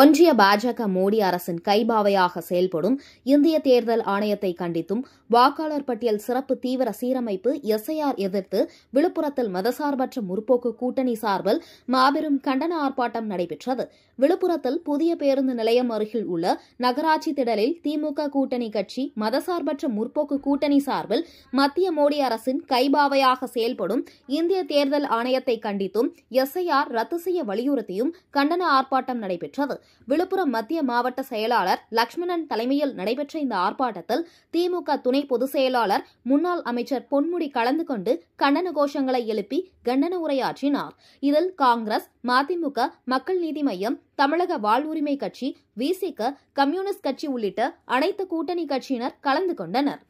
ஒன்றிய பாஜக மோடி அரசின் கைபாவையாக செயல்படும் இந்திய தேர்தல் ஆணையத்தை கண்டித்தும் வாக்காளர் பட்டியல் சிறப்பு தீவிர சீரமைப்பு எஸ்ஐஆர் எதிர்த்து விழுப்புரத்தில் மதசார்பற்ற முற்போக்கு கூட்டணி சார்பில் மாபெரும் கண்டன ஆர்ப்பாட்டம் நடைபெற்றது. விழுப்புரத்தில் புதிய பேருந்து நிலையம் அருகில் உள்ள நகராட்சி திடலில் திமுக கூட்டணி கட்சி மதசார்பற்ற முற்போக்கு கூட்டணி சார்பில் மத்திய மோடி அரசின் கைபாவையாக செயல்படும் இந்திய தேர்தல் ஆணையத்தை கண்டித்தும் எஸ்ஐஆர் ரத்து செய்ய வலியுறுத்தியும் கண்டன ஆர்ப்பாட்டம் நடைபெற்றது. விழுப்புரம் மத்திய மாவட்ட செயலாளர் லட்சுமணன் தலைமையில் நடைபெற்ற இந்த ஆர்ப்பாட்டத்தில் திமுக துணை பொதுச் செயலாளர் முன்னாள் அமைச்சர் பொன்முடி கலந்து கொண்டு கண்டன கோஷங்களை எழுப்பி கண்டன உரையாற்றினார். இதில் காங்கிரஸ், மதிமுக, மக்கள் நீதி மய்யம், தமிழக வாழ்வுரிமை கட்சி, விசிக, கம்யூனிஸ்ட் கட்சி உள்ளிட்ட அனைத்து கூட்டணி கட்சியினர் கலந்து கொண்டனர்.